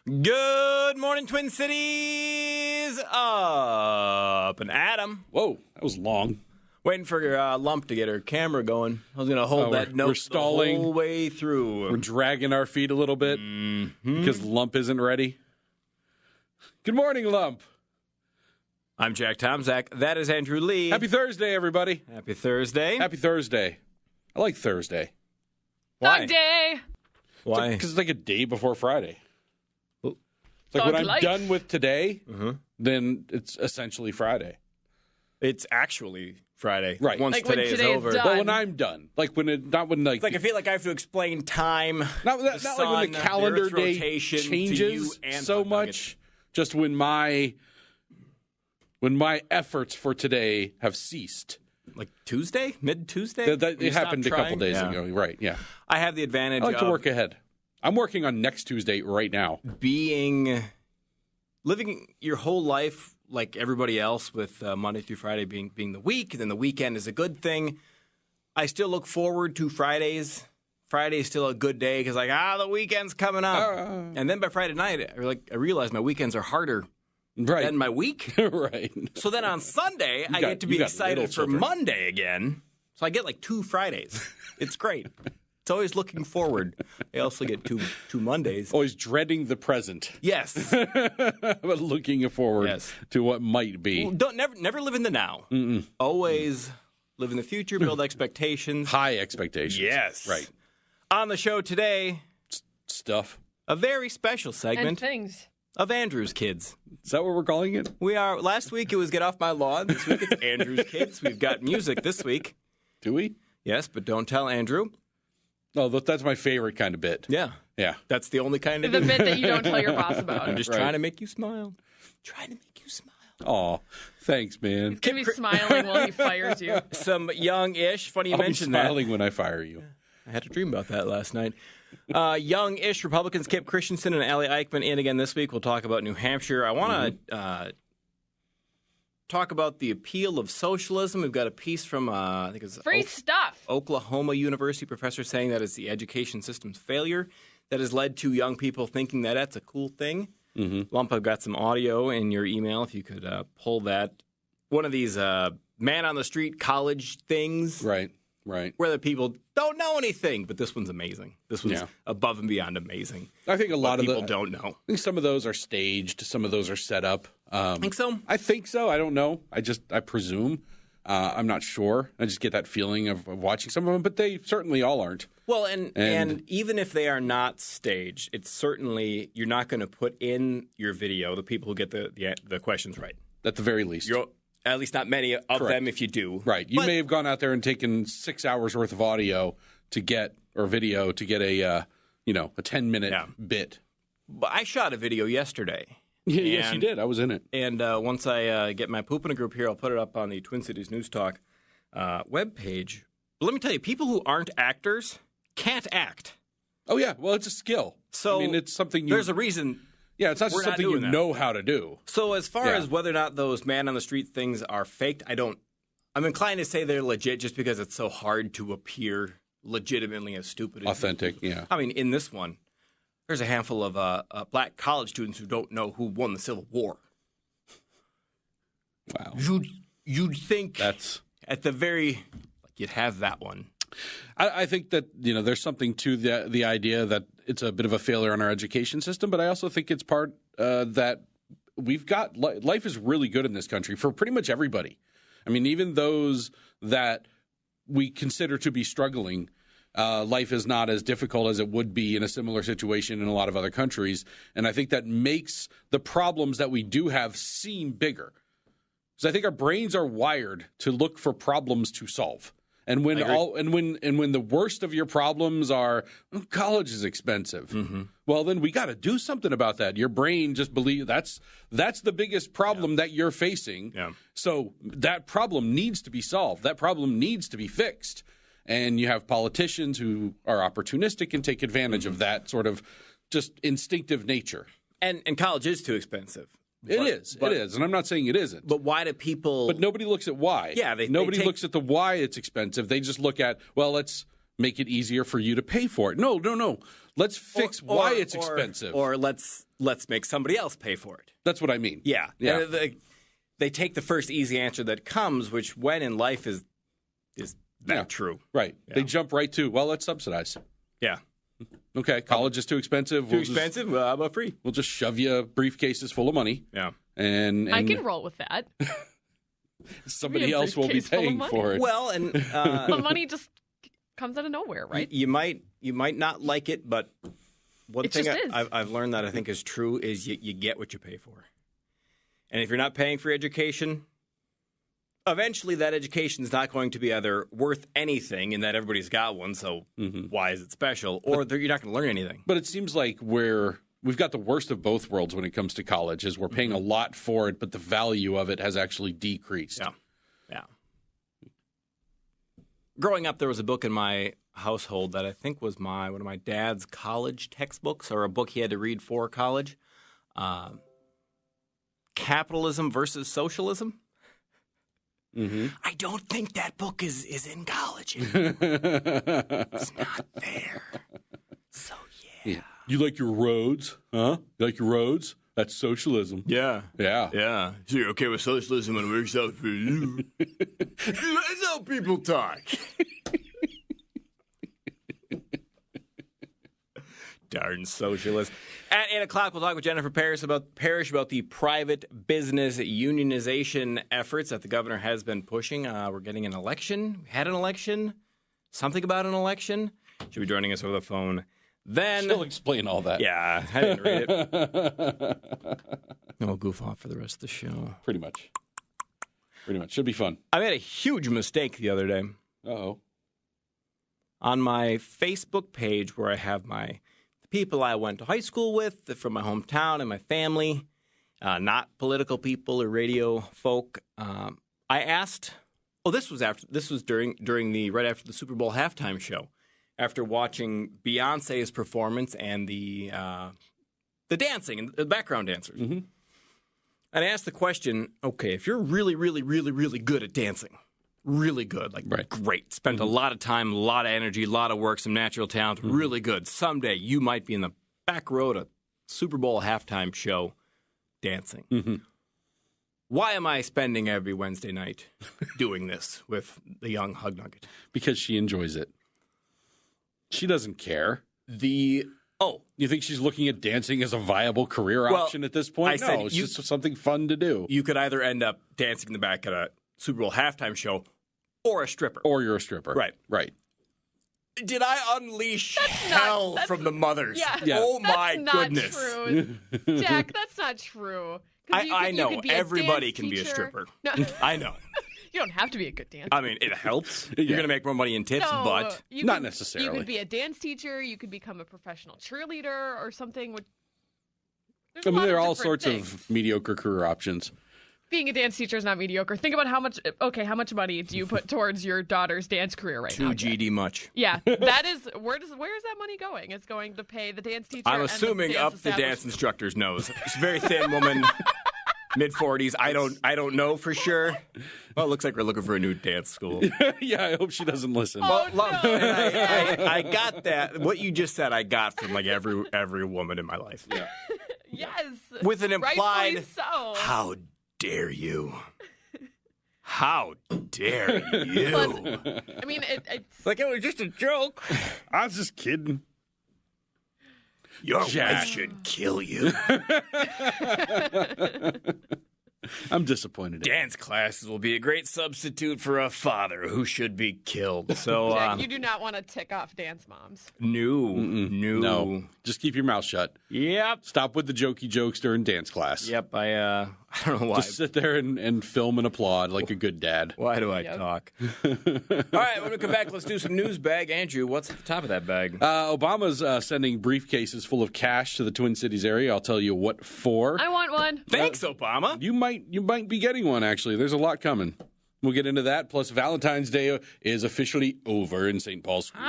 Good morning, Twin Cities. Up and Adam. Whoa, that was long. Waiting for Lump to get her camera going. I was going to hold that note we're stalling. the whole way through. We're dragging our feet a little bit because Lump isn't ready. Good morning, Lump. I'm Jack Tomzak. That is Andrew Lee. Happy Thursday, everybody. Happy Thursday. Happy Thursday. I like Thursday. Why? Dog day. Why? Because it's like a day before Friday. Oh. It's like Dog when I'm life. done with today, then it's essentially Friday. It's actually Friday. Right. Once Like when today is today is over. done. Well, when I'm done. Like when it, not when like... It's like I feel like I have to explain time. Not the like when the sun, calendar Earth's day rotation to you changes and so hot nuggets. much. Just when my efforts for today have ceased. Like Tuesday? Mid-Tuesday? It You stopped happened a couple trying? days Yeah. ago. Right, yeah. I have the advantage I like of to work ahead. I'm working on next Tuesday right now. living your whole life like everybody else with Monday through Friday being the week, and then the weekend is a good thing. I still look forward to Fridays. Friday is still a good day because the weekend's coming up. And then by Friday night, I realize my weekends are harder Right. than my week. Right. So then on Sunday, I get to you be got excited little for children. Monday again. So I get like 2 Fridays. It's great. It's always looking forward. I also get two Mondays. Always dreading the present, Yes. but looking forward Yes. to what might be. Don't never live in the now. Always live in the future, build expectations. High expectations. Yes. Right. On the show today, Stuff. a very special And segment things. of Andrew's Kids. Is that what we're calling it? Last week it was Get Off My Lawn. This week it's Andrew's Kids. We've got music this week. Do we? Yes, but don't tell Andrew. No, that's my favorite kind of bit. Yeah. Yeah. That's the only kind of The bit that you don't tell your boss about. I'm just Right. trying to make you smile. Trying to make you smile. Aw, thanks, man. He's going to be smiling while he fires you. Some young-ish. Funny you I'll be mentioned that. smiling when I fire you. I had a dream about that last night. Young-ish Republicans, Kip Christensen and Ally Eichmann in again this week. We'll talk about New Hampshire. I want to talk about the appeal of socialism. We've got a piece from, I think it's Free stuff. Oklahoma University professor saying that it's the education system's failure that has led to young people thinking that that's a cool thing. Lump, I've got some audio in your email. If you could pull that. One of these man-on-the-street college things. Right. Right. Where the people don't know anything, but this one's amazing. This one's Yeah. above and beyond amazing. I think a lot of People don't know. I think some of those are staged. Some of those are set up. Think so? I think so. I don't know. I presume. I'm not sure. I just get that feeling of watching some of them, but they certainly all aren't. Well, and even if they are not staged, it's certainly you're not going to put in your video the people who get the questions right. At the very least. You're at least not many of Correct. them if you do. Right. You But- may have gone out there and taken 6 hours worth of audio or video to get a 10-minute Yeah. bit. But I shot a video yesterday. Yes, you And- did. I was in it. And once I get my poop in a group here, I'll put it up on the Twin Cities News Talk webpage. But let me tell you, people who aren't actors can't act. Oh yeah. Well, it's a skill. So I mean, it's something there's a reason. Yeah, it's not we're just not something you doing that. know how to do. So as far Yeah. as whether or not those man on the street things are faked, I'm inclined to say they're legit just because it's so hard to appear legitimately as stupid as Authentic. Yeah. I mean, in this one, there's a handful of black college students who don't know who won the Civil War. Wow. You'd think That's. at the very you'd have that one. I think that there's something to the idea that it's a bit of a failure in our education system, but I also think it's part that we've got life is really good in this country for pretty much everybody. I mean, even those that we consider to be struggling, life is not as difficult as it would be in a similar situation in a lot of other countries, and I think that makes the problems that we do have seem bigger. Because I think our brains are wired to look for problems to solve. And when when the worst of your problems are college is expensive, well then we got to do something about that. Your brain just believes that's the biggest problem that you're facing. Yeah. So that problem needs to be solved. That problem needs to be fixed. And you have politicians who are opportunistic and take advantage of that sort of just instinctive nature. And college is too expensive. It is, and I'm not saying it isn't. But why do people? But nobody looks at why. Yeah, nobody take- looks at the why it's expensive. They just look at, well, let's make it easier for you to pay for it. No. Let's fix why it's expensive. Or let's let's make somebody else pay for it. That's what I mean. Yeah. Yeah. They take the first easy answer that comes, which when in life is that Yeah. true. Right. Yeah. They jump right to, well, let's subsidize. Yeah. Okay, college is too expensive. Too expensive? Well, how about free? We'll just shove you briefcases full of money, Yeah. and I can roll with that. somebody Be a else will be briefcase full of paying money. for it. Well, and The money just comes out of nowhere, right? you might not like it, but one It thing just is. I've learned that I think is true is you get what you pay for. And if you're not paying for education, eventually that education is not going to be either worth anything in that everybody's got one, so why is it special, or you're not going to learn anything. But it seems like we've got the worst of both worlds when it comes to college, is we're paying a lot for it, but the value of it has actually decreased. Yeah. Yeah. Growing up, there was a book in my household that I think was one of my dad's college textbooks, or a book he had to read for college. Capitalism versus Socialism. Mm-hmm. I don't think that book is in college anymore. It's not there. So, yeah. You like your roads? Huh? You like your roads? That's socialism. Yeah. Yeah. Yeah. So you're okay with socialism when it works out for you. That's how people talk. Darn socialist. At 8 o'clock, we'll talk with Jennifer Parrish about the private business unionization efforts that the governor has been pushing. We're getting an election. We had an election. Something about an election. She'll be joining us over the phone. Then She'll explain all that. yeah, I didn't read it. And we'll goof off for the rest of the show. Pretty much. Should be fun. I made a huge mistake the other day. Uh-oh. On my Facebook page, where I have the people I went to high school with from my hometown and my family, not political people or radio folk, I asked. Oh, this was during the right after the Super Bowl halftime show, after watching Beyonce's performance and the dancing and the background dancers. Mm-hmm. And I asked the question, okay, if you're really, really, really, really good at dancing, really good, like Right. great, spent a lot of time, a lot of energy, a lot of work, some natural talent, really good. Someday you might be in the back row at a Super Bowl halftime show dancing. Mm-hmm. Why am I spending every Wednesday night doing this with the young Hug Nugget? Because she enjoys it. She doesn't care. You think she's looking at dancing as a viable career option at this point? I said No, it's just something fun to do. You could either end up dancing in the back at a Super Bowl halftime show or a stripper. Or you're a stripper. Right. Did I unleash hell from the mothers? Yeah. Oh, my That's not goodness. true. Jack, that's not true. 'Cause I you know. could be a Everybody dance can be a teacher. stripper. No, I know. you don't have to be a good dancer. I mean, it helps. You're going to make more money in tips, No, but you Not could- necessarily. You could be a dance teacher. You could become a professional cheerleader or something. There's I a mean, lot there are of all different sorts things. of mediocre career options. Being a dance teacher is not mediocre. Think about how much money do you put towards your daughter's dance career right now? too Jack? GD much. Yeah, that is where is that money going? It's going to pay the dance teacher. I'm and assuming the up dance the dance establishment. instructor's nose. She's a very thin woman, mid-40s. I don't know for sure. Well, it looks like we're looking for a new dance school. Yeah, I hope she doesn't listen. Oh, And no. I got that. What you just said, I got from like every woman in my life. Yeah. Yes, With an implied, rightfully so. how dare you? How dare you? Plus, I mean, it's Like it was just a joke. I was just kidding. Your Jack. wife should kill you. I'm disappointed. Dance classes will be a great substitute for a father who should be killed. So, Jack, you do not want to tick off dance moms. no. No, just keep your mouth shut. Yep. Stop with the jokey jokes during dance class. Yep. I don't know why. Just sit there and film and applaud like a good dad. Why do I Yep. talk? All right, when we come back, let's do some news bag. Andrew, what's at the top of that bag? Obama's sending briefcases full of cash to the Twin Cities area. I'll tell you what for. I want one. Thanks, Obama. You might be getting one, actually. There's a lot coming. We'll get into that. Plus, Valentine's Day is officially over in St. Paul schools.